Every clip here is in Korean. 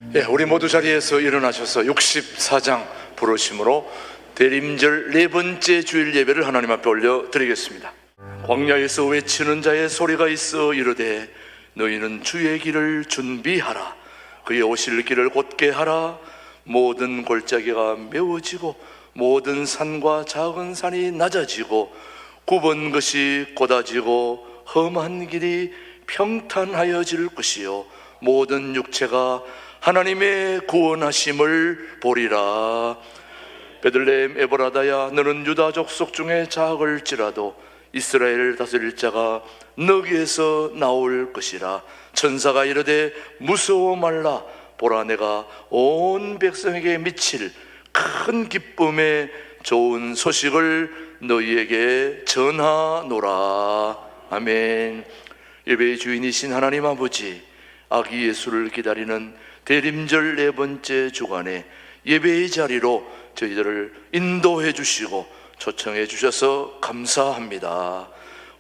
우리 모두 자리에서 일어나셔서 64장 부르심으로 대림절 네 번째 주일 예배를 하나님 앞에 올려드리겠습니다. 광야에서 외치는 자의 소리가 있어 이르되 너희는 주의 길을 준비하라. 그의 오실 길을 곧게 하라. 모든 골짜기가 메워지고 모든 산과 작은 산이 낮아지고 굽은 것이 곧아지고 험한 길이 평탄하여질 것이요 모든 육체가 하나님의 구원하심을 보리라. 베들레헴 에브라다야, 너는 유다 족속 중에 작을지라도 이스라엘 다스릴 자가 너기에서 나올 것이라. 천사가 이르되 무서워 말라. 보라, 내가 온 백성에게 미칠 큰 기쁨의 좋은 소식을 너희에게 전하노라. 아멘. 예배의 주인이신 하나님 아버지, 아기 예수를 기다리는 대림절 네 번째 주간에 예배의 자리로 저희들을 인도해 주시고 초청해 주셔서 감사합니다.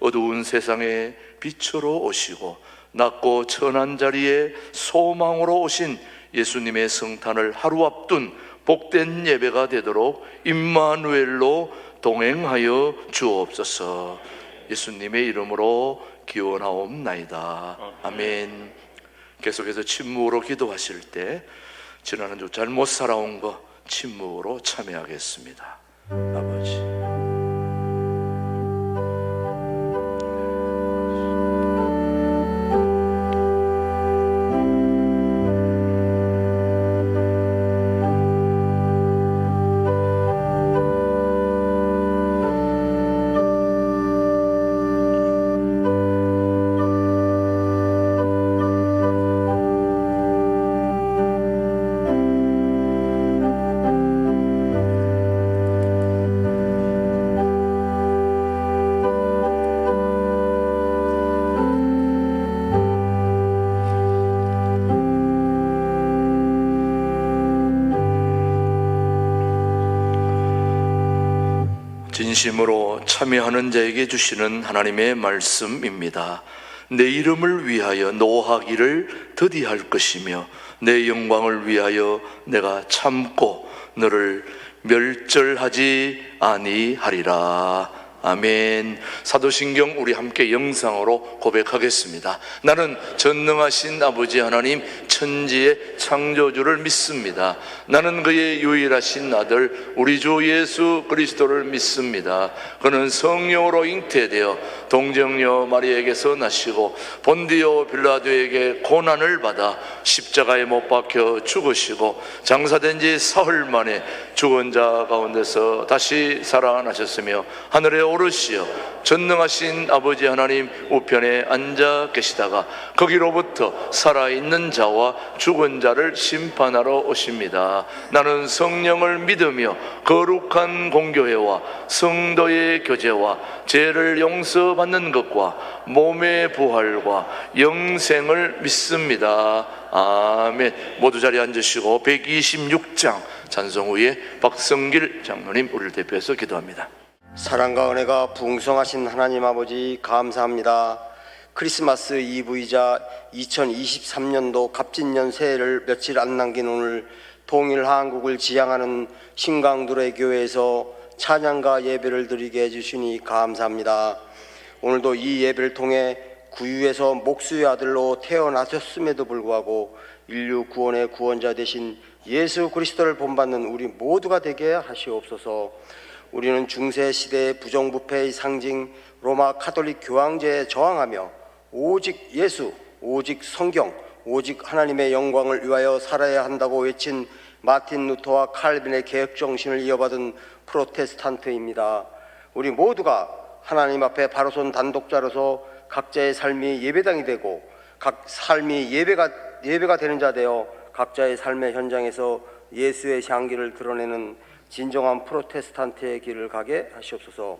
어두운 세상에 빛으로 오시고 낮고 천한 자리에 소망으로 오신 예수님의 성탄을 하루 앞둔 복된 예배가 되도록 임마누엘로 동행하여 주옵소서. 예수님의 이름으로 기원하옵나이다. 아멘. 계속해서 침묵으로 기도하실 때 지나는 주 잘못 살아온 거 침묵으로 참여하겠습니다. 아버지, 진심으로 참여하는 자에게 주시는 하나님의 말씀입니다. 내 이름을 위하여 노하기를 더디할 것이며 내 영광을 위하여 내가 참고 너를 멸절하지 아니하리라. 아멘. 사도신경 우리 함께 영상으로 고백하겠습니다. 나는 전능하신 아버지 하나님 천지의 창조주를 믿습니다. 나는 그의 유일하신 아들 우리 주 예수 그리스도를 믿습니다. 그는 성령으로 잉태되어 동정녀 마리에게서 나시고 본디오 빌라도에게 고난을 받아 십자가에 못 박혀 죽으시고 장사된 지 사흘 만에 죽은 자 가운데서 다시 살아나셨으며 하늘에 오르시어 전능하신 아버지 하나님 우편에 앉아 계시다가 거기로부터 살아있는 자와 죽은 자를 심판하러 오십니다. 나는 성령을 믿으며 거룩한 공교회와 성도의 교제와 죄를 용서받는 것과 몸의 부활과 영생을 믿습니다. 아멘. 모두 자리에 앉으시고 126장 찬송 후에 박성길 장로님 우리를 대표해서 기도합니다. 사랑과 은혜가 풍성하신 하나님 아버지 감사합니다. 크리스마스 이브이자 2023년도 갑진년 새해를 며칠 안 남긴 오늘 통일 한국을 지향하는 신강두레 교회에서 찬양과 예배를 드리게 해주시니 감사합니다. 오늘도 이 예배를 통해 구유에서 목수의 아들로 태어나셨음에도 불구하고 인류 구원의 구원자 되신 예수 그리스도를 본받는 우리 모두가 되게 하시옵소서. 우리는 중세 시대의 부정부패의 상징 로마 카톨릭 교황제에 저항하며 오직 예수, 오직 성경, 오직 하나님의 영광을 위하여 살아야 한다고 외친 마틴 루터와 칼빈의 개혁 정신을 이어받은 프로테스탄트입니다. 우리 모두가 하나님 앞에 바로선 단독자로서 각자의 삶이 예배당이 되고 각 삶이 예배가 되는 자 되어 각자의 삶의 현장에서 예수의 향기를 드러내는 진정한 프로테스탄트의 길을 가게 하시옵소서.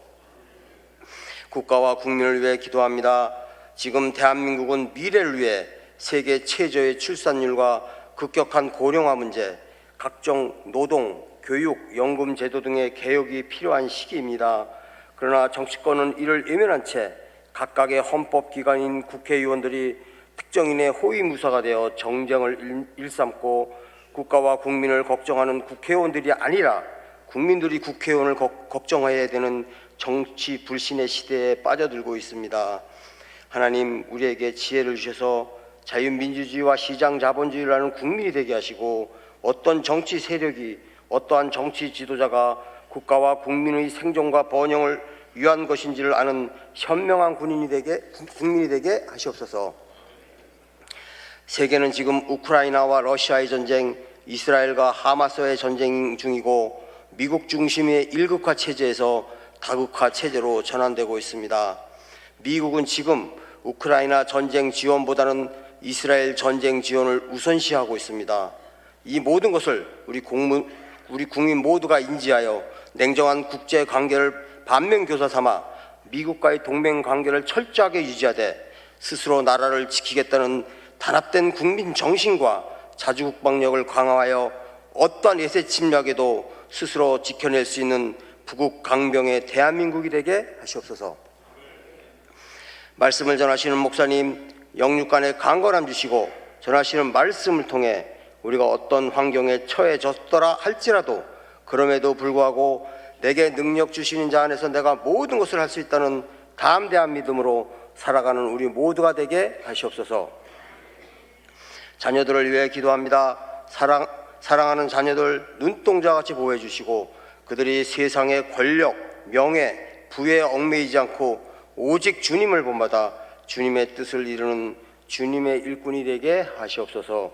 국가와 국민을 위해 기도합니다. 지금 대한민국은 미래를 위해 세계 최저의 출산율과 급격한 고령화 문제, 각종 노동, 교육, 연금 제도 등의 개혁이 필요한 시기입니다. 그러나 정치권은 이를 외면한 채 각각의 헌법기관인 국회의원들이 특정인의 호위무사가 되어 정쟁을 일삼고 국가와 국민을 걱정하는 국회의원들이 아니라 국민들이 국회의원을 걱정해야 되는 정치 불신의 시대에 빠져들고 있습니다. 하나님, 우리에게 지혜를 주셔서 자유민주주의와 시장 자본주의라는 국민이 되게 하시고, 어떤 정치 세력이, 어떠한 정치 지도자가 국가와 국민의 생존과 번영을 위한 것인지를 아는 현명한 국민이 되게 하시옵소서. 세계는 지금 우크라이나와 러시아의 전쟁, 이스라엘과 하마스의 전쟁 중이고, 미국 중심의 일극화 체제에서 다극화 체제로 전환되고 있습니다. 미국은 지금 우크라이나 전쟁 지원보다는 이스라엘 전쟁 지원을 우선시하고 있습니다. 이 모든 것을 우리 국민 모두가 인지하여 냉정한 국제 관계를 반면교사 삼아 미국과의 동맹 관계를 철저하게 유지하되, 스스로 나라를 지키겠다는 단합된 국민 정신과 자주국방력을 강화하여 어떠한 외세 침략에도 스스로 지켜낼 수 있는 부국 강병의 대한민국이 되게 하시옵소서. 말씀을 전하시는 목사님, 영육간에 강건함 주시고, 전하시는 말씀을 통해 우리가 어떤 환경에 처해졌더라 할지라도 그럼에도 불구하고 내게 능력 주시는 자 안에서 내가 모든 것을 할 수 있다는 담대한 믿음으로 살아가는 우리 모두가 되게 하시옵소서. 자녀들을 위해 기도합니다. 사랑하는 자녀들 눈동자같이 보호해 주시고, 그들이 세상의 권력, 명예, 부에 얽매이지 않고 오직 주님을 본받아 주님의 뜻을 이루는 주님의 일꾼이 되게 하시옵소서.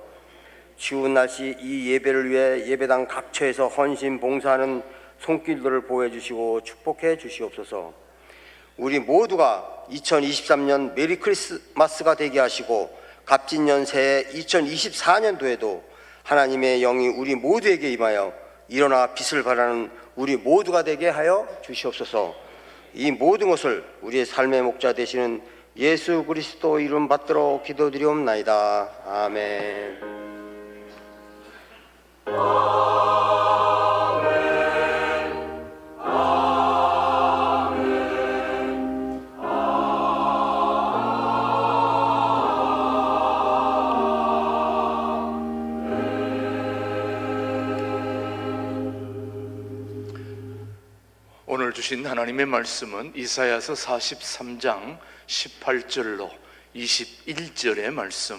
추운 날씨 이 예배를 위해 예배당 각처에서 헌신 봉사하는 손길들을 보호해 주시고 축복해 주시옵소서. 우리 모두가 2023년 메리 크리스마스가 되게 하시고, 갑진년 새해 2024년도에도 하나님의 영이 우리 모두에게 임하여 일어나 빛을 발하는 우리 모두가 되게 하여 주시옵소서. 이 모든 것을 우리의 삶의 목자 되시는 예수 그리스도 이름 받들어 기도드리옵나이다. 아멘. 오늘 주신 하나님의 말씀은 이사야서 43장 18절로 21절의 말씀,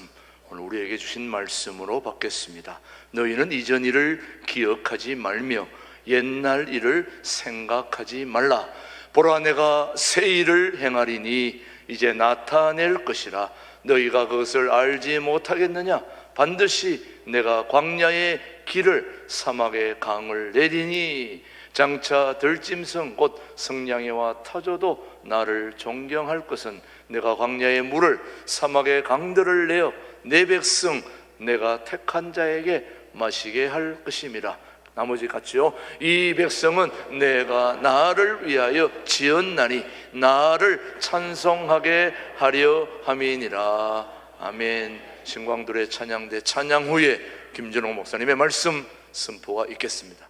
오늘 우리에게 주신 말씀으로 받겠습니다. 너희는 이전 일을 기억하지 말며 옛날 일을 생각하지 말라. 보라, 내가 새 일을 행하리니 이제 나타낼 것이라. 너희가 그것을 알지 못하겠느냐? 반드시 내가 광야의 길을 사막의 강을 내리니 장차 들짐승 곧 성냥이와 타조도 나를 존경할 것은 내가 광야의 물을 사막의 강들을 내어 내 백성 내가 택한 자에게 마시게 할 것임이라. 나머지 같이요. 이 백성은 내가 나를 위하여 지었나니 나를 찬송하게 하려 함이니라. 아멘. 신광들의 찬양대 찬양 후에 김준호 목사님의 말씀 선포가 있겠습니다.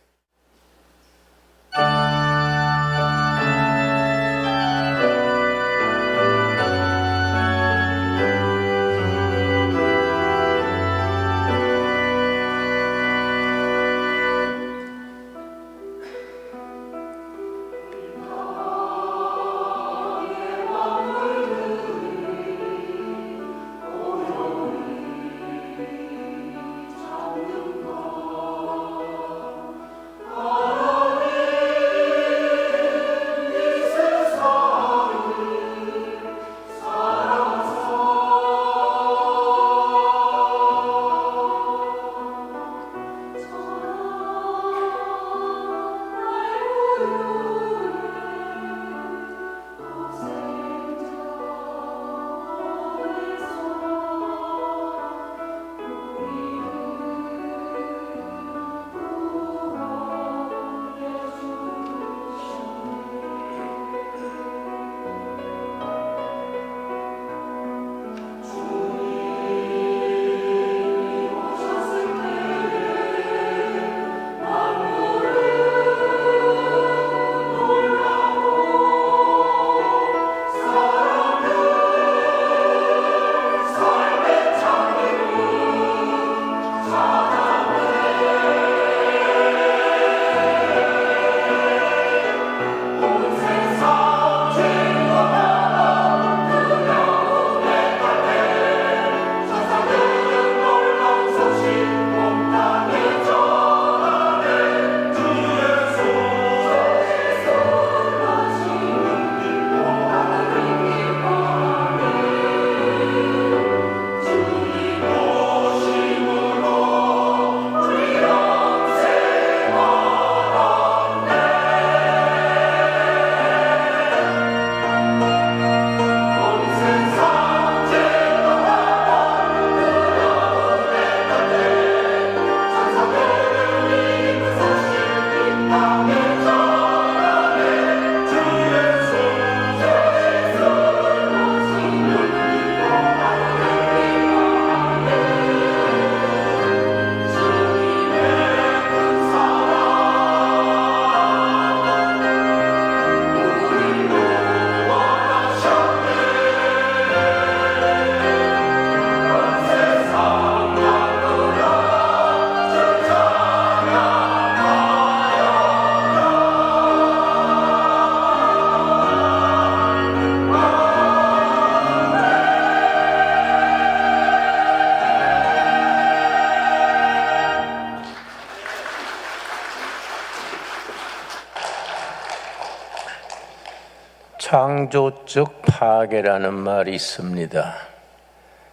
창조적 파괴라는 말이 있습니다.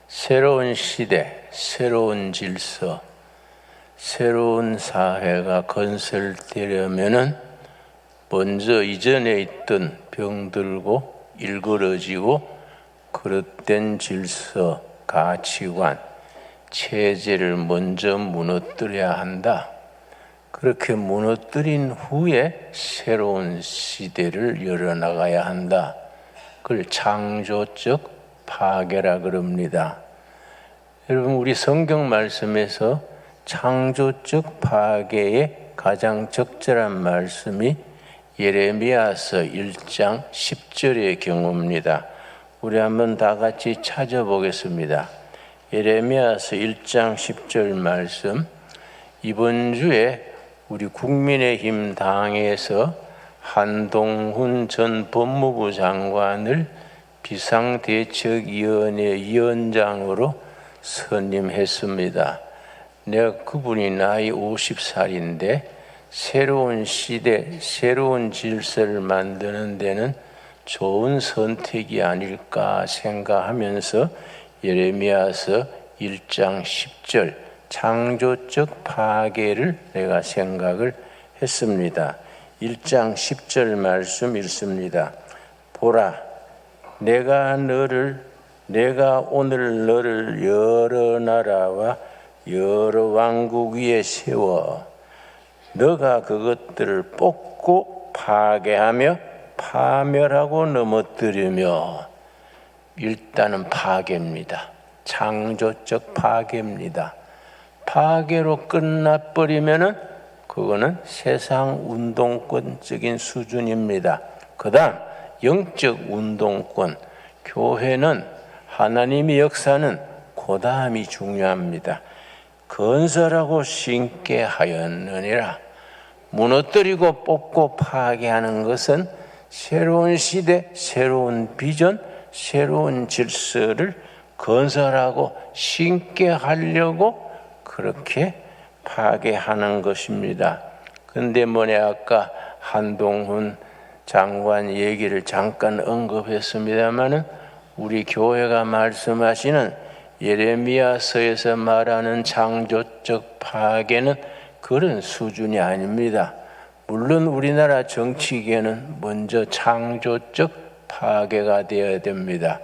새로운 시대, 새로운 질서, 새로운 사회가 건설되려면은 먼저 이전에 있던 병들고 일그러지고 그릇된 질서, 가치관, 체제를 먼저 무너뜨려야 한다. 그렇게 무너뜨린 후에 새로운 시대를 열어나가야 한다. 그걸 창조적 파괴라 그럽니다. 여러분, 우리 성경 말씀에서 창조적 파괴의 가장 적절한 말씀이 예레미야서 1장 10절의 경우입니다. 우리 한번 다 같이 찾아보겠습니다. 예레미야서 1장 10절 말씀, 이번 주에 우리 국민의힘 당에서 한동훈 전 법무부 장관을 비상대책위원회 위원장으로 선임했습니다. 내가 그분이 나이 50살인데 새로운 시대, 새로운 질서를 만드는 데는 좋은 선택이 아닐까 생각하면서 예레미야서 1장 10절 창조적 파괴를 내가 생각을 했습니다. 1장 10절 말씀 읽습니다. 보라, 내가 오늘 너를 여러 나라와 여러 왕국 위에 세워 너가 그것들을 뽑고 파괴하며 파멸하고 넘어뜨리며. 일단은 파괴입니다. 창조적 파괴입니다. 파괴로 끝나버리면은 그거는 세상 운동권적인 수준입니다. 그 다음 영적 운동권, 교회는 하나님의 역사는 그 다음이 중요합니다. 건설하고 신께 하였느니라. 무너뜨리고 뽑고 파괴하는 것은 새로운 시대, 새로운 비전, 새로운 질서를 건설하고 신께 하려고 그렇게 파괴하는 것입니다. 근데 뭐냐, 아까 한동훈 장관 얘기를 잠깐 언급했습니다마는 우리 교회가 말씀하시는 예레미야서에서 말하는 창조적 파괴는 그런 수준이 아닙니다. 물론 우리나라 정치계는 먼저 창조적 파괴가 되어야 됩니다.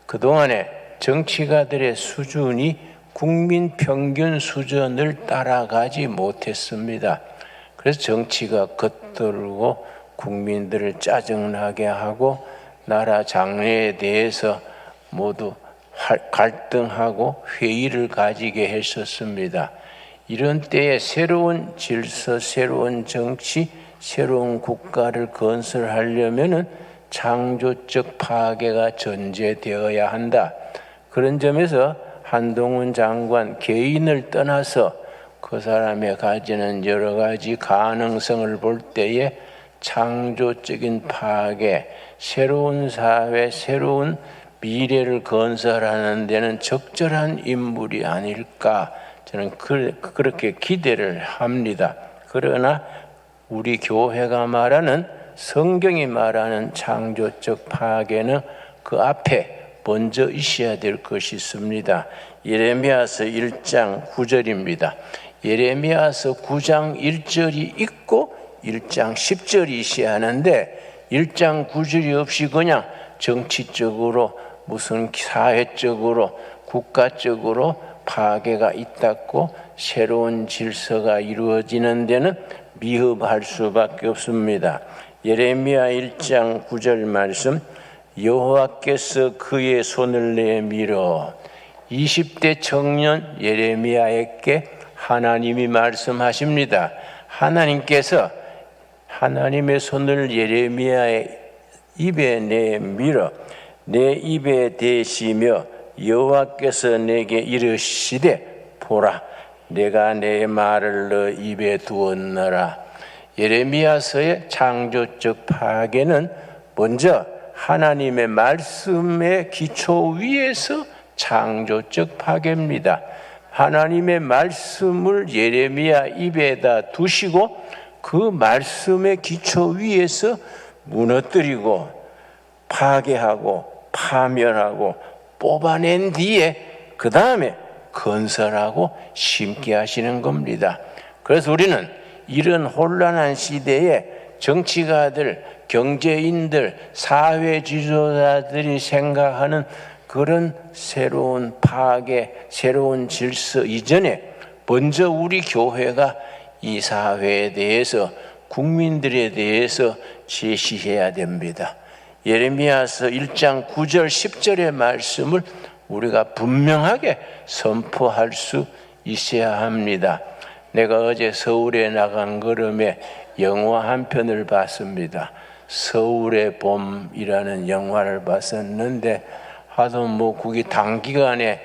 그동안에 정치가들의 수준이 국민 평균 수준을 따라가지 못했습니다. 그래서 정치가 겉돌고 국민들을 짜증나게 하고 나라 장래에 대해서 모두 갈등하고 회의를 가지게 했었습니다. 이런 때에 새로운 질서, 새로운 정치, 새로운 국가를 건설하려면은 창조적 파괴가 전제되어야 한다. 그런 점에서 한동훈 장관 개인을 떠나서 그 사람이 가지는 여러 가지 가능성을 볼 때에 창조적인 파괴, 새로운 사회, 새로운 미래를 건설하는 데는 적절한 인물이 아닐까, 저는 그렇게 기대를 합니다. 그러나 우리 교회가 말하는, 성경이 말하는 창조적 파괴는 그 앞에 먼저 있어야 될 것이 있습니다. 예레미야서 1장 9절입니다. 예레미야서 9장 1절이 있고 1장 10절이 있어야 하는데 1장 9절이 없이 그냥 정치적으로 무슨 사회적으로 국가적으로 파괴가 있다고 새로운 질서가 이루어지는 데는 미흡할 수밖에 없습니다. 예레미야 1장 9절 말씀, 여호와께서 그의 손을 내밀어 20대 청년 예레미야에게 하나님이 말씀하십니다. 하나님께서 하나님의 손을 예레미야의 입에 내밀어 내 입에 대시며 여호와께서 내게 이르시되 보라, 내가 내 말을 너 입에 두었노라. 예레미야서의 창조적 파괴는 먼저 하나님의 말씀의 기초 위에서 창조적 파괴입니다. 하나님의 말씀을 예레미야 입에다 두시고 그 말씀의 기초 위에서 무너뜨리고 파괴하고 파멸하고 뽑아낸 뒤에 그 다음에 건설하고 심게 하시는 겁니다. 그래서 우리는 이런 혼란한 시대에 정치가들, 경제인들, 사회 지도자들이 생각하는 그런 새로운 파괴, 새로운 질서 이전에 먼저 우리 교회가 이 사회에 대해서, 국민들에 대해서 제시해야 됩니다. 예레미야서 1장 9절 10절의 말씀을 우리가 분명하게 선포할 수 있어야 합니다. 내가 어제 서울에 나간 걸음에 영화 한 편을 봤습니다. 서울의 봄이라는 영화를 봤었는데 하도 뭐 그게 단기간에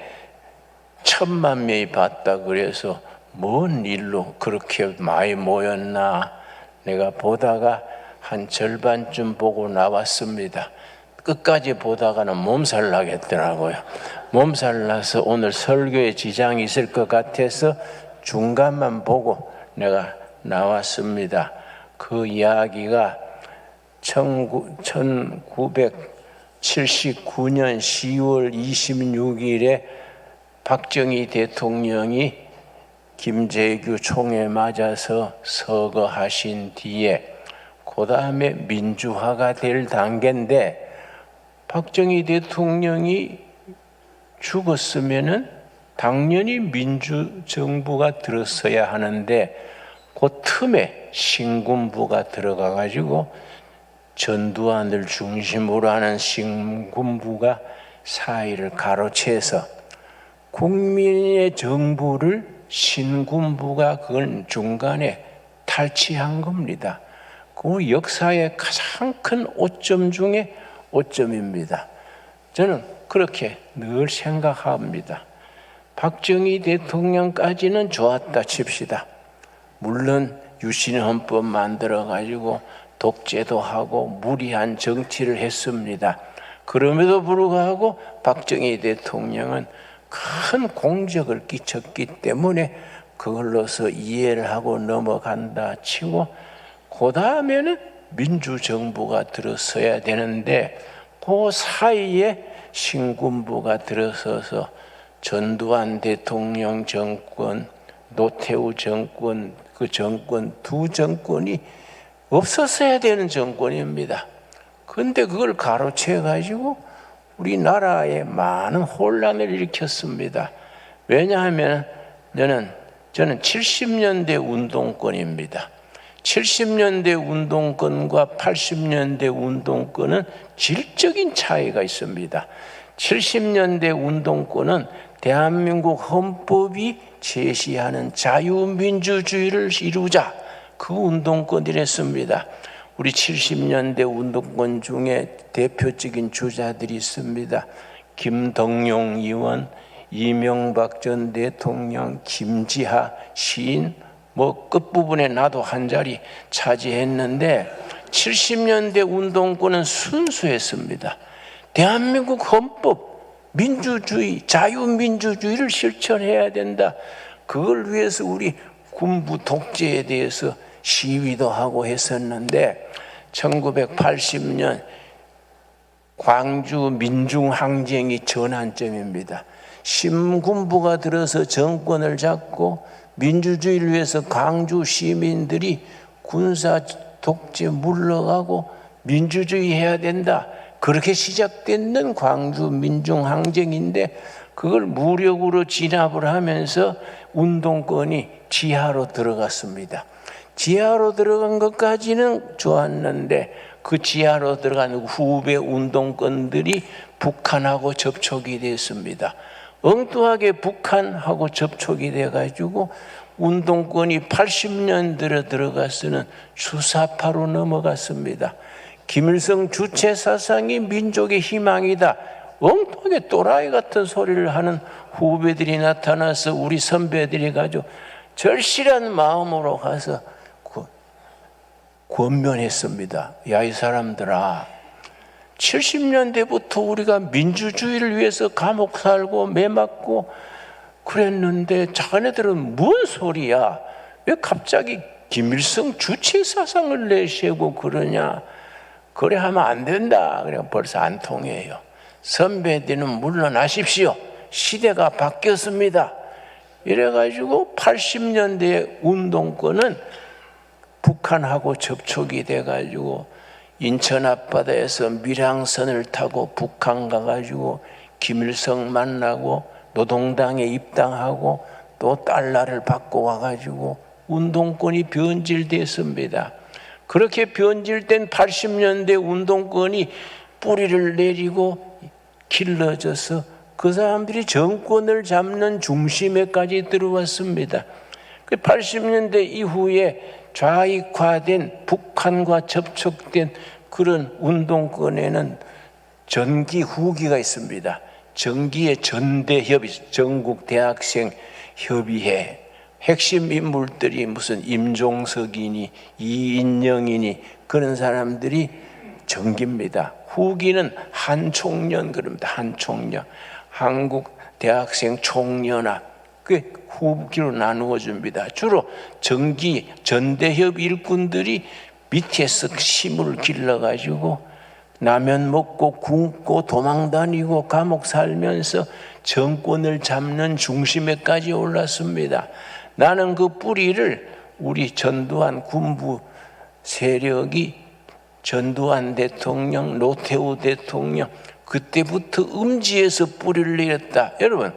1,000만 명이 봤다 그래서 뭔 일로 그렇게 많이 모였나 내가 보다가 한 절반쯤 보고 나왔습니다. 끝까지 보다가는 몸살 나겠더라고요. 몸살 나서 오늘 설교에 지장이 있을 것 같아서 중간만 보고 내가 나왔습니다. 그 이야기가 1979년 10월 26일에 박정희 대통령이 김재규 총에 맞아서 서거하신 뒤에 그 다음에 민주화가 될 단계인데 박정희 대통령이 죽었으면은 당연히 민주정부가 들었어야 하는데 그 틈에 신군부가 들어가 가지고 전두환을 중심으로 하는 신군부가 사이를 가로채서 국민의 정부를 신군부가 그걸 중간에 탈취한 겁니다. 그 역사의 가장 큰 오점 중에 오점입니다. 저는 그렇게 늘 생각합니다. 박정희 대통령까지는 좋았다 칩시다. 물론 유신헌법 만들어가지고 독재도 하고 무리한 정치를 했습니다. 그럼에도 불구하고 박정희 대통령은 큰 공적을 끼쳤기 때문에 그걸로서 이해를 하고 넘어간다 치고 그 다음에는 민주정부가 들어서야 되는데 그 사이에 신군부가 들어서서 전두환 대통령 정권, 노태우 정권, 그 정권 두 정권이 없었어야 되는 정권입니다. 그런데 그걸 가로채 가지고 우리나라에 많은 혼란을 일으켰습니다. 왜냐하면 저는 70년대 운동권입니다. 70년대 운동권과 80년대 운동권은 질적인 차이가 있습니다. 70년대 운동권은 대한민국 헌법이 제시하는 자유민주주의를 이루자 그 운동권이랬습니다. 우리 70년대 운동권 중에 대표적인 주자들이 있습니다. 김덕용 의원, 이명박 전 대통령, 김지하 시인, 뭐 끝부분에 나도 한 자리 차지했는데 70년대 운동권은 순수했습니다. 대한민국 헌법, 민주주의, 자유민주주의를 실천해야 된다. 그걸 위해서 우리 군부 독재에 대해서 시위도 하고 했었는데 1980년 광주 민중항쟁이 전환점입니다. 신군부가 들어서 정권을 잡고 민주주의를 위해서 광주 시민들이 군사 독재 물러가고 민주주의 해야 된다. 그렇게 시작되는 광주 민중항쟁인데 그걸 무력으로 진압을 하면서 운동권이 지하로 들어갔습니다. 지하로 들어간 것까지는 좋았는데 그 지하로 들어간 후배 운동권들이 북한하고 접촉이 됐습니다. 엉뚱하게 북한하고 접촉이 돼가지고 운동권이 80년대로 들어가서는 주사파로 넘어갔습니다. 김일성 주체 사상이 민족의 희망이다. 엉뚱하게 또라이 같은 소리를 하는 후배들이 나타나서 우리 선배들이 가지고 절실한 마음으로 가서 권면했습니다. 야, 이 사람들아, 70년대부터 우리가 민주주의를 위해서 감옥 살고 매 맞고 그랬는데 자네들은 뭔 소리야? 왜 갑자기 김일성 주체 사상을 내세우고 그러냐? 그래 하면 안 된다. 그래 벌써 안 통해요. 선배들은 물러나십시오. 시대가 바뀌었습니다. 이래가지고 80년대 운동권은 북한하고 접촉이 돼가지고 인천 앞바다에서 밀항선을 타고 북한 가가지고 김일성 만나고 노동당에 입당하고 또 달러를 받고 와가지고 운동권이 변질됐습니다. 그렇게 변질된 80년대 운동권이 뿌리를 내리고 길러져서 그 사람들이 정권을 잡는 중심에까지 들어왔습니다. 그 80년대 이후에 좌익화된 북한과 접촉된 그런 운동권에는 전기 후기가 있습니다. 전기의 전대협의, 전국대학생협의회 핵심 인물들이 무슨 임종석이니 이인영이니 그런 사람들이 전기입니다. 후기는 한총련 그럽니다. 한총련, 한국대학생총연합, 그 후기로 나누어 줍니다. 주로 전기 전대협 일꾼들이 밑에서 힘을 길러가지고 라면 먹고 굶고 도망다니고 감옥 살면서 정권을 잡는 중심에까지 올랐습니다. 나는 그 뿌리를 우리 전두환 군부 세력이 전두환 대통령, 노태우 대통령 그때부터 음지에서 뿌리를 내렸다. 여러분,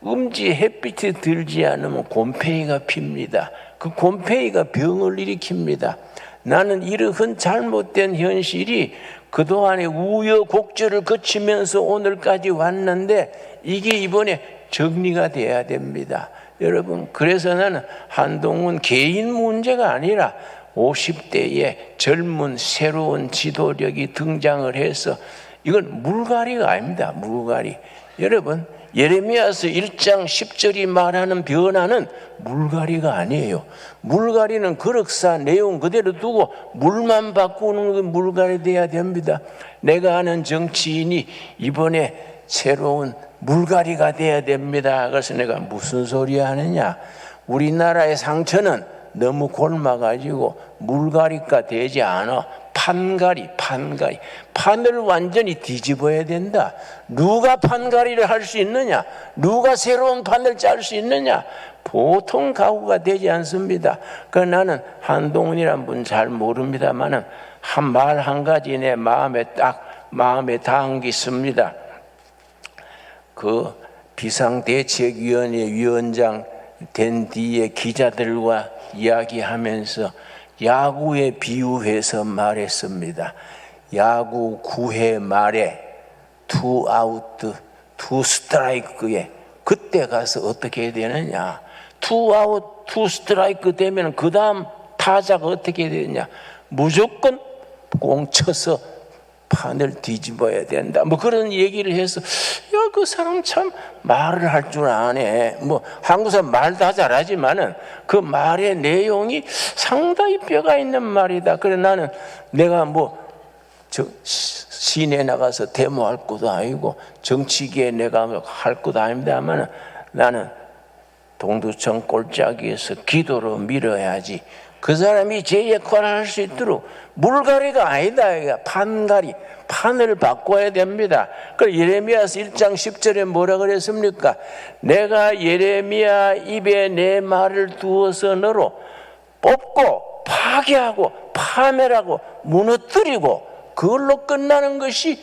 음지에 햇빛이 들지 않으면 곰팡이가 핍니다. 그 곰팡이가 병을 일으킵니다. 나는 이러한 잘못된 현실이 그동안의 우여곡절을 거치면서 오늘까지 왔는데 이게 이번에 정리가 돼야 됩니다. 여러분, 그래서 나는 한동훈 개인 문제가 아니라 50대의 젊은 새로운 지도력이 등장을 해서 이건 물갈이가 아닙니다. 물갈이. 여러분, 예레미야서 1장 10절이 말하는 변화는 물갈이가 아니에요. 물갈이는 그릇사 내용 그대로 두고 물만 바꾸는 게 물갈이 돼야 됩니다. 내가 아는 정치인이 이번에 새로운 물갈이가 돼야 됩니다. 그래서 내가 무슨 소리 하느냐. 우리나라의 상처는 너무 곪아가지고 물갈이가 되지 않아. 판갈이. 판을 완전히 뒤집어야 된다. 누가 판갈이를 할 수 있느냐? 누가 새로운 판을 짤 수 있느냐? 보통 가구가 되지 않습니다. 나는 한동훈이란 분 잘 모릅니다만은 말 한 가지 내 마음에 닿은 게 있습니다. 그 비상대책위원회 위원장 된 뒤에 기자들과 이야기하면서 야구에 비유해서 말했습니다. 야구 9회 말에 2아웃 2스트라이크에 그때 가서 어떻게 해야 되느냐. 2아웃 2스트라이크 되면 그 다음 타자가 어떻게 해야 되느냐. 무조건 공 쳐서 판을 뒤집어야 된다. 뭐 그런 얘기를 해서 야, 그 사람 참 말을 할 줄 아네. 뭐 한국 사람 말 다 잘하지만은 그 말의 내용이 상당히 뼈가 있는 말이다. 그래 나는 내가 뭐 시내 나가서 데모할 것도 아니고 정치계에 내가 할 것도 아닙니다만은 나는 동두천 골짜기에서 기도로 밀어야지. 그 사람이 제 역할을 할 수 있도록 물갈이가 아니다. 판갈이. 판을 바꿔야 됩니다. 그 예레미야서 1장 10절에 뭐라 그랬습니까? 내가 예레미야 입에 내 말을 두어서 너로 뽑고 파괴하고 파멸하고 무너뜨리고 그걸로 끝나는 것이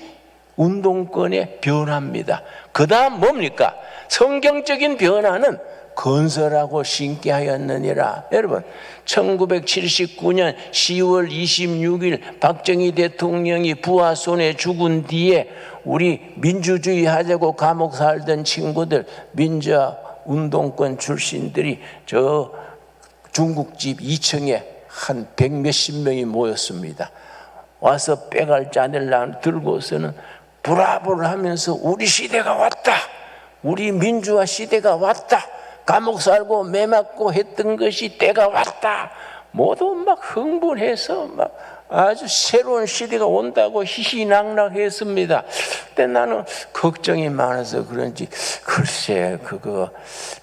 운동권의 변화입니다. 그 다음 뭡니까? 성경적인 변화는 건설하고 신께 하였느니라. 여러분, 1979년 10월 26일 박정희 대통령이 부하 손에 죽은 뒤에 우리 민주주의 하자고 감옥 살던 친구들, 민주화 운동권 출신들이 저 중국집 2층에 한 100몇십 명이 모였습니다. 와서 빼갈잔을 들고서는 브라보를 하면서 우리 시대가 왔다. 우리 민주화 시대가 왔다. 감옥 살고 매 맞고 했던 것이 때가 왔다. 모두 막 흥분해서 막 아주 새로운 시대가 온다고 희희낙낙했습니다. 근데 나는 걱정이 많아서 그런지 글쎄 그거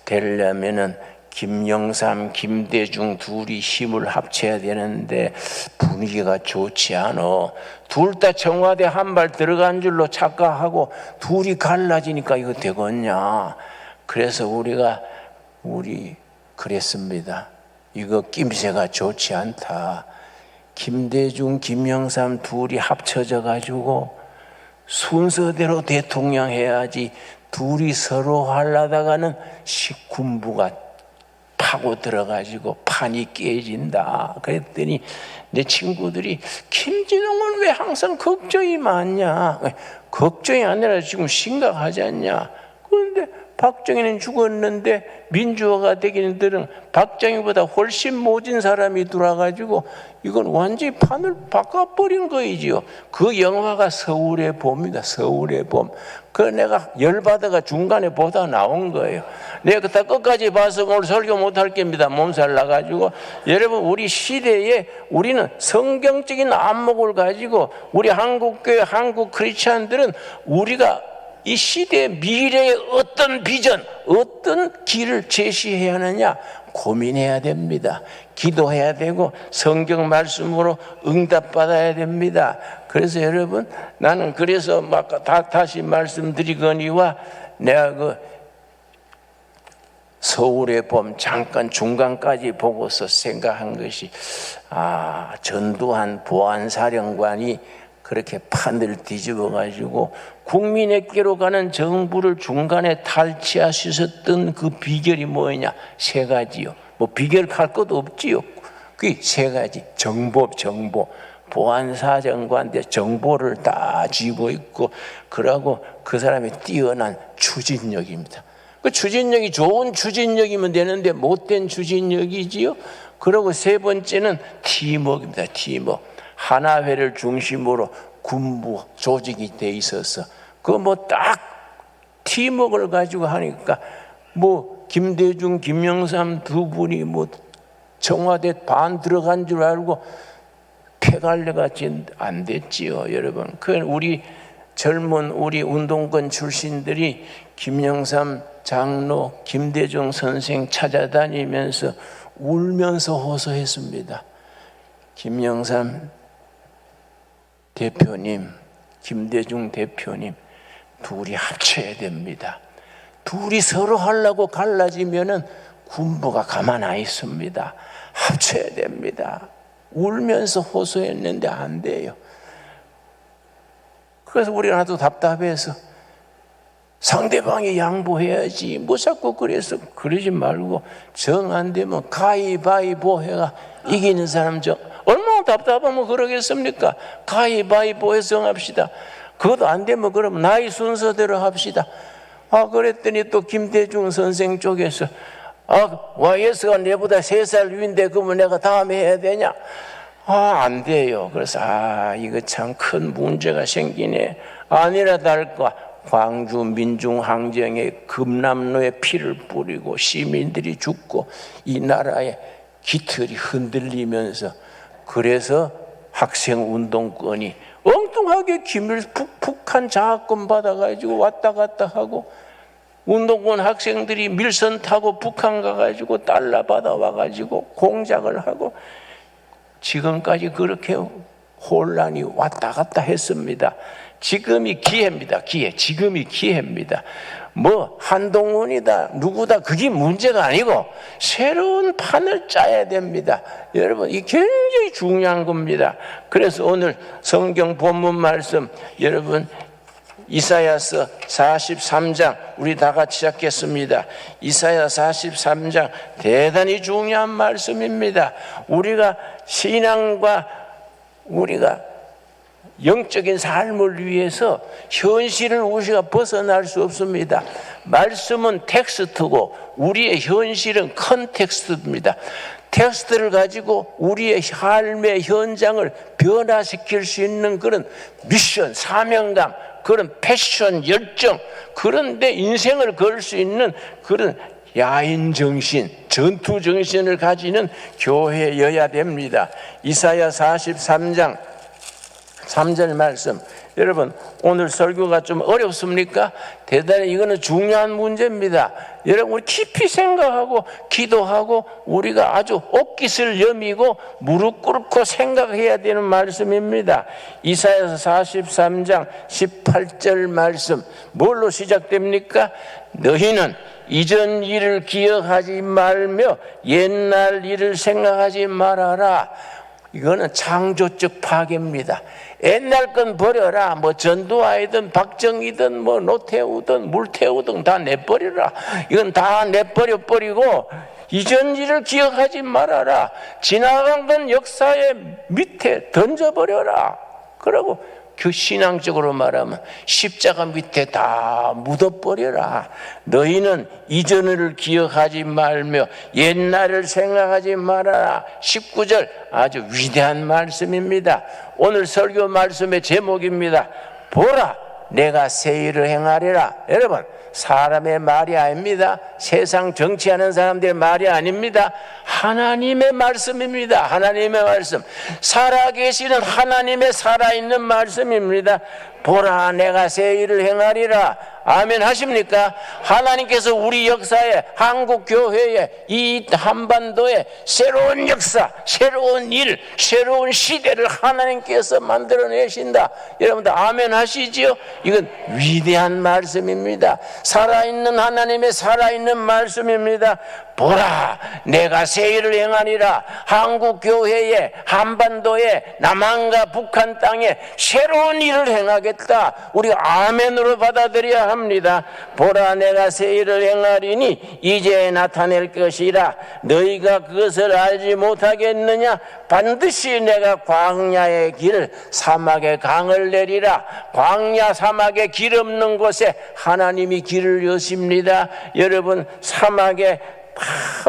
되려면은 김영삼, 김대중 둘이 힘을 합쳐야 되는데 분위기가 좋지 않아. 둘 다 청와대 한 발 들어간 줄로 착각하고 둘이 갈라지니까 이거 되겠냐. 그래서 우리 그랬습니다. 이거 낌새가 좋지 않다. 김대중, 김영삼 둘이 합쳐져 가지고 순서대로 대통령 해야지. 둘이 서로 하려다가는 군부가 파고 들어가지고 판이 깨진다. 그랬더니 내 친구들이 김진웅은 왜 항상 걱정이 많냐. 걱정이 아니라 지금 심각하지 않냐. 그런데 박정희는 죽었는데 민주화가 되기는 들은 박정희보다 훨씬 모진 사람이 들어와가지고 이건 완전히 판을 바꿔버린 거이지요. 그 영화가 서울의 봄이다. 서울의 봄. 그 내가 열받아가 중간에 보다 나온 거예요. 내가 다 끝까지 봐서 오늘 설교 못할 겁니다. 몸살 나가지고. 여러분, 우리 시대에 우리는 성경적인 안목을 가지고 우리 한국교회, 한국 크리스찬들은 우리가 이 시대의 미래의 어떤 비전, 어떤 길을 제시해야 하느냐 고민해야 됩니다. 기도해야 되고 성경 말씀으로 응답받아야 됩니다. 그래서 여러분, 나는 그래서 다시 말씀드리거니와 내가 그 서울의 봄 잠깐 중간까지 보고서 생각한 것이 전두환 보안사령관이 그렇게 판을 뒤집어 가지고 국민에게로 가는 정부를 중간에 탈취하셨던 그 비결이 뭐냐? 세 가지요. 뭐 비결 할 것도 없지요. 그 세 가지. 정보. 보안사령관한테 정보를 다 쥐고 있고, 그러고 그 사람이 뛰어난 추진력입니다. 그 추진력이 좋은 추진력이면 되는데 못된 추진력이지요. 그리고 세 번째는 팀워크입니다. 팀워크. 하나회를 중심으로 군부 조직이 돼 있어서 그 뭐 딱 팀워크를 가지고 하니까 뭐 김대중, 김영삼 두 분이 뭐 청와대 반 들어간 줄 알고 폐갈려가 안 됐지요, 여러분. 그 우리 젊은 우리 운동권 출신들이 김영삼 장로, 김대중 선생 찾아다니면서 울면서 호소했습니다. 김영삼 대표님, 김대중 대표님, 둘이 합쳐야 됩니다. 둘이 서로 하려고 갈라지면은 군부가 가만 안 있습니다. 합쳐야 됩니다. 울면서 호소했는데 안 돼요. 그래서 우리가 하도 답답해서 상대방이 양보해야지. 뭐 자꾸 그래서 그러지 말고 정 안 되면 가위바위보 해가 이기는 사람 얼마나 답답하면 그러겠습니까? 가위바위보해서 정합시다. 그것도 안 되면 그럼 나이 순서대로 합시다. 그랬더니 또 김대중 선생 쪽에서 YS가 내보다 3살 위인데 그러면 내가 다음에 해야 되냐? 안 돼요. 그래서 이거 참 큰 문제가 생기네. 아니라 다를까 광주 민중항쟁에 금남로에 피를 뿌리고 시민들이 죽고 이 나라의 기틀이 흔들리면서, 그래서 학생운동권이 엉뚱하게 북한 장학금 받아가지고 왔다 갔다 하고, 운동권 학생들이 밀선 타고 북한 가가지고 달러 받아와가지고 공작을 하고, 지금까지 그렇게 혼란이 왔다 갔다 했습니다. 지금이 기회입니다. 지금이 기회입니다. 뭐 한동훈이다 누구다 그게 문제가 아니고 새로운 판을 짜야 됩니다. 여러분, 이 굉장히 중요한 겁니다. 그래서 오늘 성경 본문 말씀, 여러분 이사야서 43장 우리 다 같이 시작했습니다. 이사야 43장 대단히 중요한 말씀입니다. 우리가 신앙과 우리가 영적인 삶을 위해서 현실을 우리가 벗어날 수 없습니다. 말씀은 텍스트고 우리의 현실은 컨텍스트입니다. 텍스트를 가지고 우리의 삶의 현장을 변화시킬 수 있는 그런 미션, 사명감, 그런 패션, 열정, 그런데 인생을 걸 수 있는 그런 야인 정신, 전투 정신을 가지는 교회여야 됩니다. 이사야 43장 3절 말씀. 여러분, 오늘 설교가 좀 어렵습니까? 대단히 이거는 중요한 문제입니다. 여러분, 우리 깊이 생각하고 기도하고 우리가 아주 옷깃을 여미고 무릎 꿇고 생각해야 되는 말씀입니다. 이사야서 43장 18절 말씀. 뭘로 시작됩니까? 너희는 이전 일을 기억하지 말며 옛날 일을 생각하지 말아라. 이거는 창조적 파괴입니다. 옛날 건 버려라. 뭐 전두환이든 박정희든 뭐 노태우든 물태우든 다 내버려라. 이건 다 내버려 버리고 이전 일을 기억하지 말아라. 지나간 건 역사의 밑에 던져버려라. 그러고 그 신앙적으로 말하면 십자가 밑에 다 묻어버려라. 너희는 이전을 기억하지 말며 옛날을 생각하지 말아라. 19절 아주 위대한 말씀입니다. 오늘 설교 말씀의 제목입니다. 보라, 내가 새 일을 행하리라. 여러분, 사람의 말이 아닙니다. 세상 정치하는 사람들의 말이 아닙니다. 하나님의 말씀입니다. 하나님의 말씀. 살아계시는 하나님의 살아있는 말씀입니다. 보라, 내가 새 일을 행하리라. 아멘 하십니까? 하나님께서 우리 역사에, 한국 교회에, 이 한반도에 새로운 역사, 새로운 일, 새로운 시대를 하나님께서 만들어내신다. 여러분들 아멘 하시지요? 이건 위대한 말씀입니다. 살아있는 하나님의 살아있는 말씀입니다. 보라, 내가 새 일을 행하리라. 한국 교회에, 한반도에, 남한과 북한 땅에 새로운 일을 행하겠다. 우리가 아멘으로 받아들여야 합니다. 보라, 내가 새 일을 행하리니 이제 나타낼 것이라. 너희가 그것을 알지 못하겠느냐? 반드시 내가 광야의 길, 사막의 강을 내리라. 광야 사막에 길 없는 곳에 하나님이 길을 여십니다. 여러분, 사막에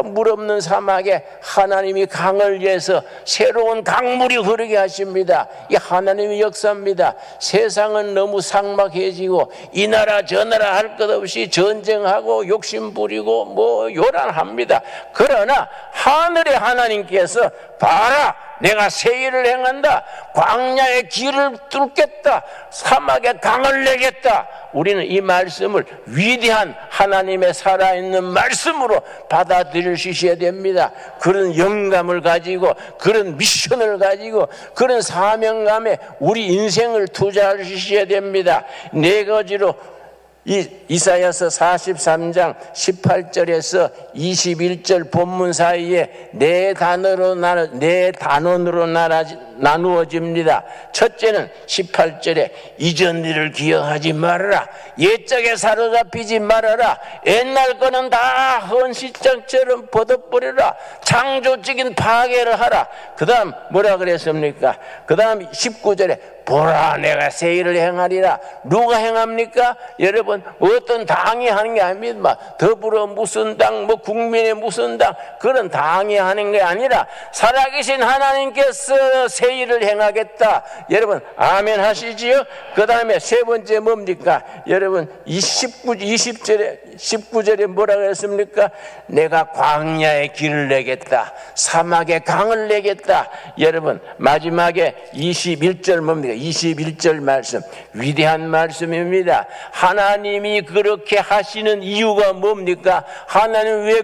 물 없는 사막에 하나님이 강을 위해서 새로운 강물이 흐르게 하십니다. 이 하나님의 역사입니다. 세상은 너무 삭막해지고 이 나라 저 나라 할 것 없이 전쟁하고 욕심 부리고 뭐 요란합니다. 그러나 하늘의 하나님께서 봐라, 내가 새 일을 행한다. 광야의 길을 뚫겠다. 사막에 강을 내겠다. 우리는 이 말씀을 위대한 하나님의 살아있는 말씀으로 받아들일 수 있어야 됩니다. 그런 영감을 가지고, 그런 미션을 가지고, 그런 사명감에 우리 인생을 투자할 수 있어야 됩니다. 네 가지로 이사야서 43장 18절에서 21절 본문 사이에 네 단원으로 나누어집니다. 첫째는 18절에 이전 일을 기억하지 말아라. 옛적에 사로잡히지 말아라. 옛날 거는 다 헌시장처럼 벗어버려라. 창조적인 파괴를 하라. 그 다음 뭐라 그랬습니까? 그 다음 19절에 보라, 내가 새 일을 행하리라. 누가 행합니까? 여러분, 어떤 당이 하는 게 아닙니다. 더불어 무슨 당, 뭐 국민의 무슨 당, 그런 당이 하는 게 아니라 살아계신 하나님께서 새 일을 행하겠다. 여러분 아멘 하시지요? 그 다음에 세 번째 뭡니까? 여러분 19절에 뭐라 그랬습니까? 내가 광야의 길을 내겠다. 사막에 강을 내겠다. 여러분 마지막에 21절 뭡니까? 21절 말씀, 위대한 말씀입니다. 하나님이 그렇게 하시는 이유가 뭡니까? 하나님 왜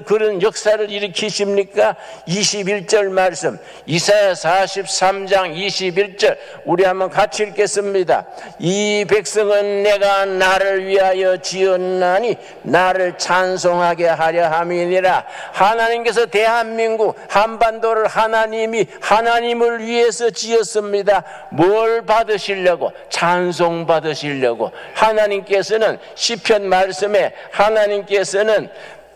그런 역사를 일으키십니까? 21절 말씀, 이사야 43장 21절, 우리 한번 같이 읽겠습니다. 이 백성은 내가 나를 위하여 지었나니 나를 찬송하게 하려 함이니라. 하나님께서 대한민국 한반도를 하나님을 위해서 지었습니다. 뭘 받으시려고? 찬송 받으시려고. 하나님께서는 시편 말씀에 하나님께서는